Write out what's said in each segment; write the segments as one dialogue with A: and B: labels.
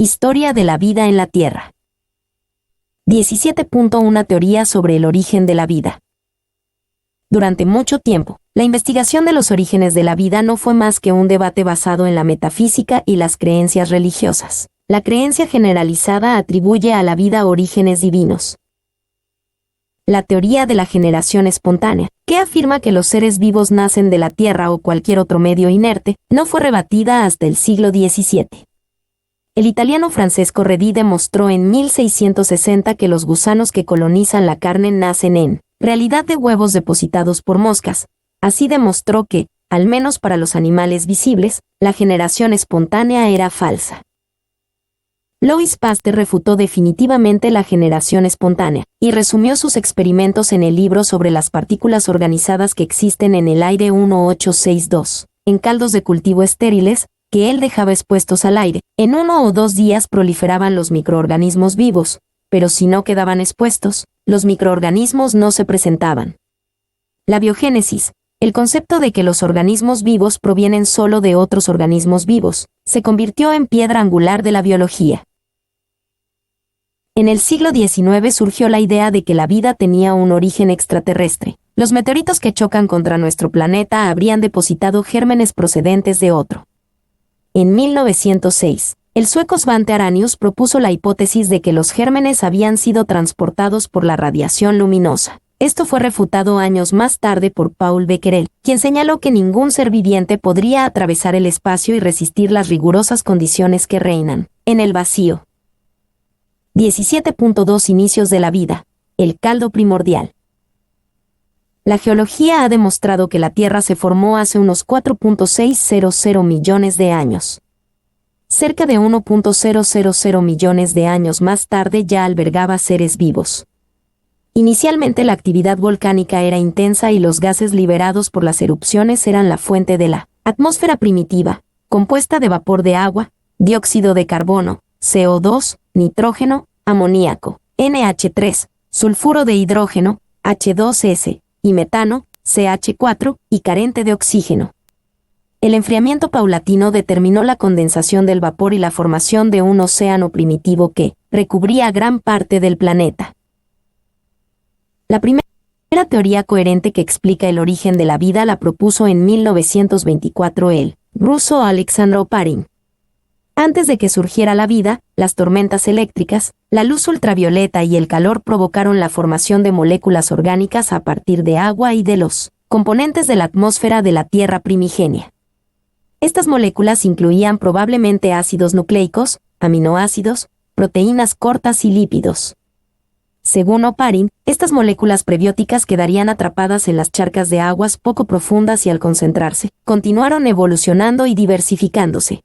A: Historia de la vida en la Tierra. 17.1 Teoría sobre el origen de la vida. Durante mucho tiempo, la investigación de los orígenes de la vida no fue más que un debate basado en la metafísica y las creencias religiosas. La creencia generalizada atribuye a la vida orígenes divinos. La teoría de la generación espontánea, que afirma que los seres vivos nacen de la Tierra o cualquier otro medio inerte, no fue rebatida hasta el siglo XVII. El italiano Francesco Redi demostró en 1660 que los gusanos que colonizan la carne nacen en realidad de huevos depositados por moscas. Así demostró que, al menos para los animales visibles, la generación espontánea era falsa. Louis Pasteur refutó definitivamente la generación espontánea y resumió sus experimentos en el libro sobre las partículas organizadas que existen en el aire 1862, en caldos de cultivo estériles, que él dejaba expuestos al aire. En 1 o 2 días proliferaban los microorganismos vivos, pero si no quedaban expuestos, los microorganismos no se presentaban. La biogénesis, el concepto de que los organismos vivos provienen solo de otros organismos vivos, se convirtió en piedra angular de la biología. En el siglo XIX surgió la idea de que la vida tenía un origen extraterrestre. Los meteoritos que chocan contra nuestro planeta habrían depositado gérmenes procedentes de otro. En 1906, el sueco Svante Arrhenius propuso la hipótesis de que los gérmenes habían sido transportados por la radiación luminosa. Esto fue refutado años más tarde por Paul Becquerel, quien señaló que ningún ser viviente podría atravesar el espacio y resistir las rigurosas condiciones que reinan en el vacío. 17.2 Inicios de la vida. El caldo primordial. La geología ha demostrado que la Tierra se formó hace unos 4.600 millones de años. Cerca de 1.000 millones de años más tarde ya albergaba seres vivos. Inicialmente la actividad volcánica era intensa y los gases liberados por las erupciones eran la fuente de la atmósfera primitiva, compuesta de vapor de agua, dióxido de carbono, CO2, nitrógeno, amoníaco, NH3, sulfuro de hidrógeno, H2S, y metano, CH4, y carente de oxígeno. El enfriamiento paulatino determinó la condensación del vapor y la formación de un océano primitivo que recubría gran parte del planeta. La primera teoría coherente que explica el origen de la vida la propuso en 1924 el ruso Alexander Oparin. Antes de que surgiera la vida, las tormentas eléctricas, la luz ultravioleta y el calor provocaron la formación de moléculas orgánicas a partir de agua y de los componentes de la atmósfera de la Tierra primigenia. Estas moléculas incluían probablemente ácidos nucleicos, aminoácidos, proteínas cortas y lípidos. Según Oparin, estas moléculas prebióticas quedarían atrapadas en las charcas de aguas poco profundas y al concentrarse, continuaron evolucionando y diversificándose.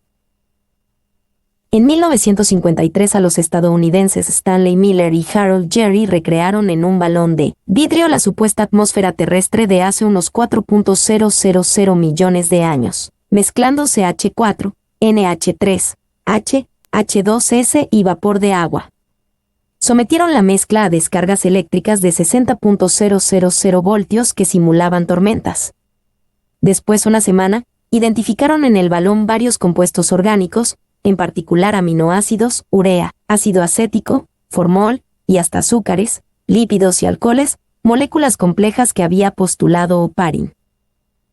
A: En 1953 a los estadounidenses Stanley Miller y Harold Urey recrearon en un balón de vidrio la supuesta atmósfera terrestre de hace unos 4.000 millones de años, mezclando CH4, NH3, H, H2S y vapor de agua. Sometieron la mezcla a descargas eléctricas de 60.000 voltios que simulaban tormentas. Después de una semana, identificaron en el balón varios compuestos orgánicos, en particular aminoácidos, urea, ácido acético, formol, y hasta azúcares, lípidos y alcoholes, moléculas complejas que había postulado Oparin.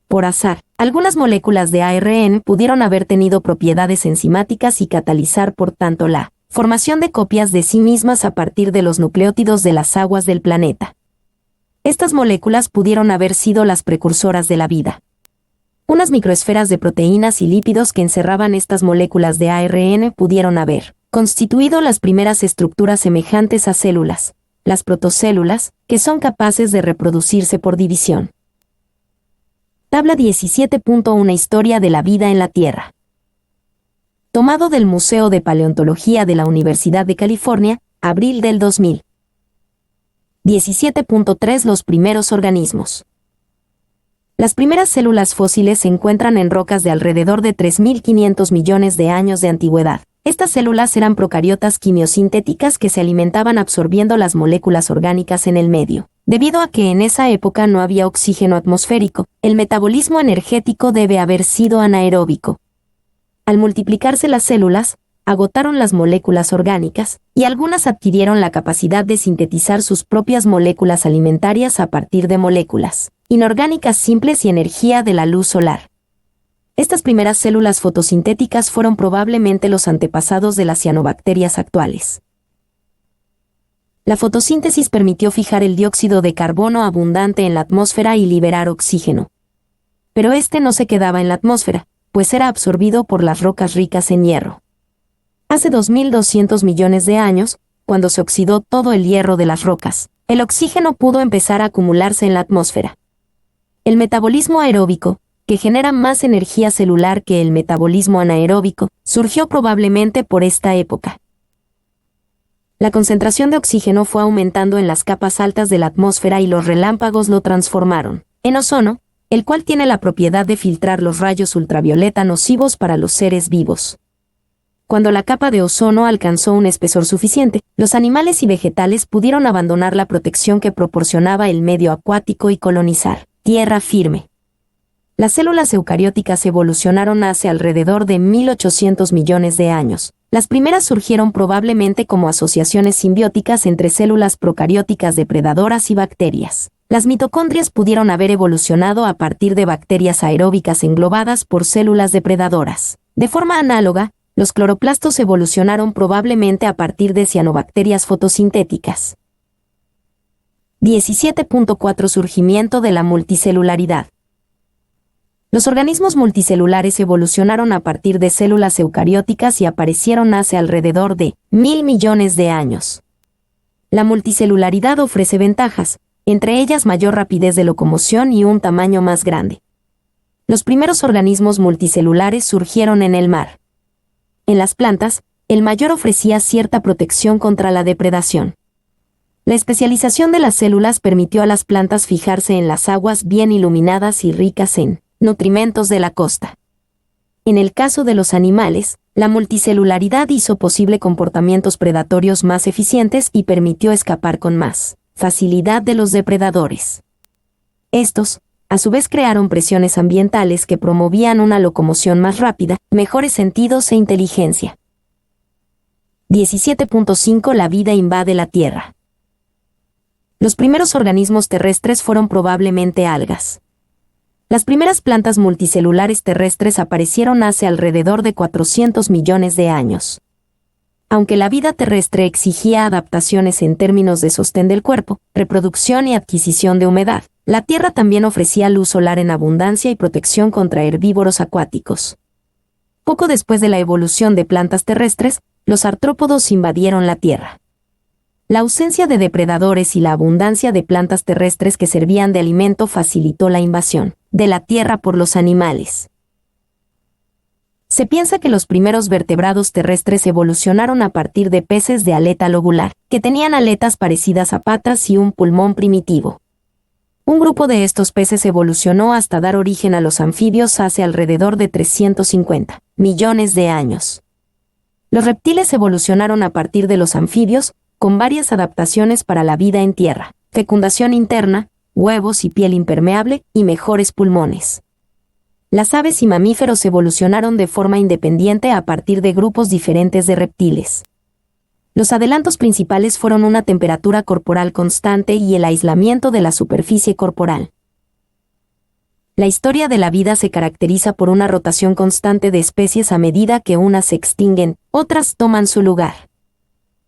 A: Por azar, algunas moléculas de ARN pudieron haber tenido propiedades enzimáticas y catalizar por tanto la formación de copias de sí mismas a partir de los nucleótidos de las aguas del planeta. Estas moléculas pudieron haber sido las precursoras de la vida. Unas microesferas de proteínas y lípidos que encerraban estas moléculas de ARN pudieron haber constituido las primeras estructuras semejantes a células, las protocélulas, que son capaces de reproducirse por división. Tabla 17.1 Historia de la vida en la Tierra. Tomado del Museo de Paleontología de la Universidad de California, abril del 2000. 17.3 Los primeros organismos. Las primeras células fósiles se encuentran en rocas de alrededor de 3.500 millones de años de antigüedad. Estas células eran procariotas quimiosintéticas que se alimentaban absorbiendo las moléculas orgánicas en el medio. Debido a que en esa época no había oxígeno atmosférico, el metabolismo energético debe haber sido anaeróbico. Al multiplicarse las células, agotaron las moléculas orgánicas, y algunas adquirieron la capacidad de sintetizar sus propias moléculas alimentarias a partir de moléculas inorgánicas simples y energía de la luz solar. Estas primeras células fotosintéticas fueron probablemente los antepasados de las cianobacterias actuales. La fotosíntesis permitió fijar el dióxido de carbono abundante en la atmósfera y liberar oxígeno. Pero este no se quedaba en la atmósfera, pues era absorbido por las rocas ricas en hierro. Hace 2.200 millones de años, cuando se oxidó todo el hierro de las rocas, el oxígeno pudo empezar a acumularse en la atmósfera. El metabolismo aeróbico, que genera más energía celular que el metabolismo anaeróbico, surgió probablemente por esta época. La concentración de oxígeno fue aumentando en las capas altas de la atmósfera y los relámpagos lo transformaron en ozono, el cual tiene la propiedad de filtrar los rayos ultravioleta nocivos para los seres vivos. Cuando la capa de ozono alcanzó un espesor suficiente, los animales y vegetales pudieron abandonar la protección que proporcionaba el medio acuático y colonizar tierra firme. Las células eucarióticas evolucionaron hace alrededor de 1.800 millones de años. Las primeras surgieron probablemente como asociaciones simbióticas entre células procarióticas depredadoras y bacterias. Las mitocondrias pudieron haber evolucionado a partir de bacterias aeróbicas englobadas por células depredadoras. De forma análoga, los cloroplastos evolucionaron probablemente a partir de cianobacterias fotosintéticas. 17.4 Surgimiento de la multicelularidad. Los organismos multicelulares evolucionaron a partir de células eucarióticas y aparecieron hace alrededor de 1.000 millones de años. La multicelularidad ofrece ventajas, entre ellas mayor rapidez de locomoción y un tamaño más grande. Los primeros organismos multicelulares surgieron en el mar. En las plantas, el mayor ofrecía cierta protección contra la depredación. La especialización de las células permitió a las plantas fijarse en las aguas bien iluminadas y ricas en nutrimentos de la costa. En el caso de los animales, la multicelularidad hizo posible comportamientos predatorios más eficientes y permitió escapar con más facilidad de los depredadores. Estos, a su vez, crearon presiones ambientales que promovían una locomoción más rápida, mejores sentidos e inteligencia. 17.5 La vida invade la Tierra. Los primeros organismos terrestres fueron probablemente algas. Las primeras plantas multicelulares terrestres aparecieron hace alrededor de 400 millones de años. Aunque la vida terrestre exigía adaptaciones en términos de sostén del cuerpo, reproducción y adquisición de humedad, la Tierra también ofrecía luz solar en abundancia y protección contra herbívoros acuáticos. Poco después de la evolución de plantas terrestres, los artrópodos invadieron la Tierra. La ausencia de depredadores y la abundancia de plantas terrestres que servían de alimento facilitó la invasión de la Tierra por los animales. Se piensa que los primeros vertebrados terrestres evolucionaron a partir de peces de aleta lobular, que tenían aletas parecidas a patas y un pulmón primitivo. Un grupo de estos peces evolucionó hasta dar origen a los anfibios hace alrededor de 350 millones de años. Los reptiles evolucionaron a partir de los anfibios, con varias adaptaciones para la vida en tierra, fecundación interna, huevos y piel impermeable, y mejores pulmones. Las aves y mamíferos evolucionaron de forma independiente a partir de grupos diferentes de reptiles. Los adelantos principales fueron una temperatura corporal constante y el aislamiento de la superficie corporal. La historia de la vida se caracteriza por una rotación constante de especies a medida que unas se extinguen, otras toman su lugar.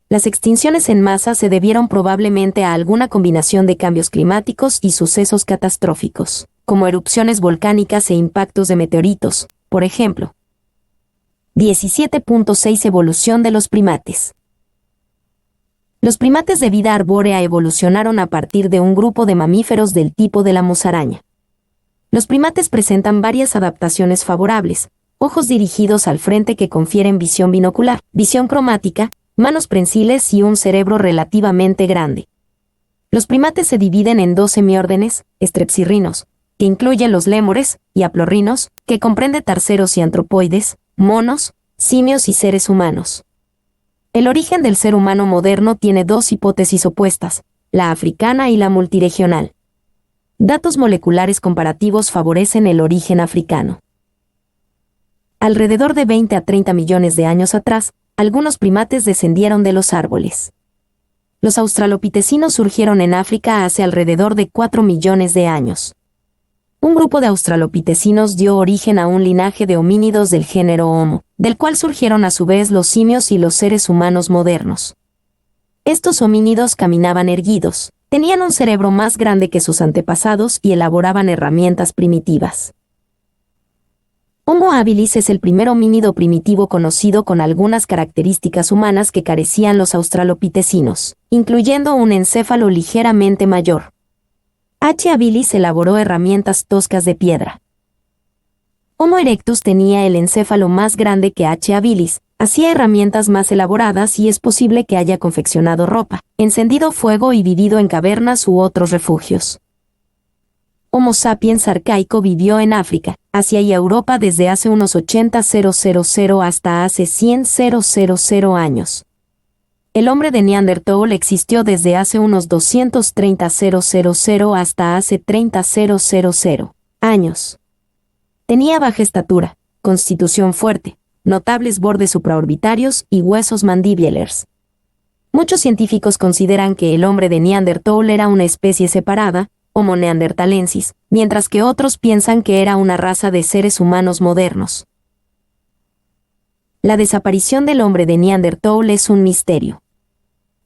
A: Las extinciones en masa se debieron probablemente a alguna combinación de cambios climáticos y sucesos catastróficos, como erupciones volcánicas e impactos de meteoritos, por ejemplo. 17.6 Evolución de los primates. Los primates de vida arbórea evolucionaron a partir de un grupo de mamíferos del tipo de la musaraña. Los primates presentan varias adaptaciones favorables: ojos dirigidos al frente que confieren visión binocular, visión cromática, manos prensiles y un cerebro relativamente grande. Los primates se dividen en dos semiórdenes, estrepsirrinos, que incluyen los lémures, y aplorrinos, que comprende tarseros y antropoides, monos, simios y seres humanos. El origen del ser humano moderno tiene dos hipótesis opuestas, la africana y la multiregional. Datos moleculares comparativos favorecen el origen africano. Alrededor de 20 a 30 millones de años atrás, algunos primates descendieron de los árboles. Los australopitecinos surgieron en África hace alrededor de 4 millones de años. Un grupo de australopitecinos dio origen a un linaje de homínidos del género Homo, del cual surgieron a su vez los simios y los seres humanos modernos. Estos homínidos caminaban erguidos, tenían un cerebro más grande que sus antepasados y elaboraban herramientas primitivas. Homo habilis es el primer homínido primitivo conocido con algunas características humanas que carecían los australopitecinos, incluyendo un encéfalo ligeramente mayor. H. habilis elaboró herramientas toscas de piedra. Homo erectus tenía el encéfalo más grande que H. habilis, hacía herramientas más elaboradas y es posible que haya confeccionado ropa, encendido fuego y vivido en cavernas u otros refugios. Homo sapiens arcaico vivió en África, Asia y Europa desde hace unos 80.000 hasta hace 100.000 años. El hombre de Neanderthal existió desde hace unos 230.000 hasta hace 30.000 años. Tenía baja estatura, constitución fuerte, notables bordes supraorbitarios y huesos mandibular. Muchos científicos consideran que el hombre de Neanderthal era una especie separada, Homo neanderthalensis, mientras que otros piensan que era una raza de seres humanos modernos. La desaparición del hombre de Neanderthal es un misterio.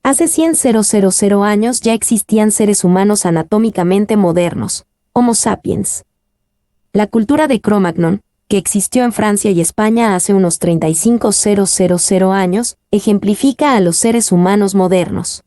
A: Hace 100.000 años ya existían seres humanos anatómicamente modernos, Homo sapiens. La cultura de Cro-Magnon, que existió en Francia y España hace unos 35.000 años, ejemplifica a los seres humanos modernos.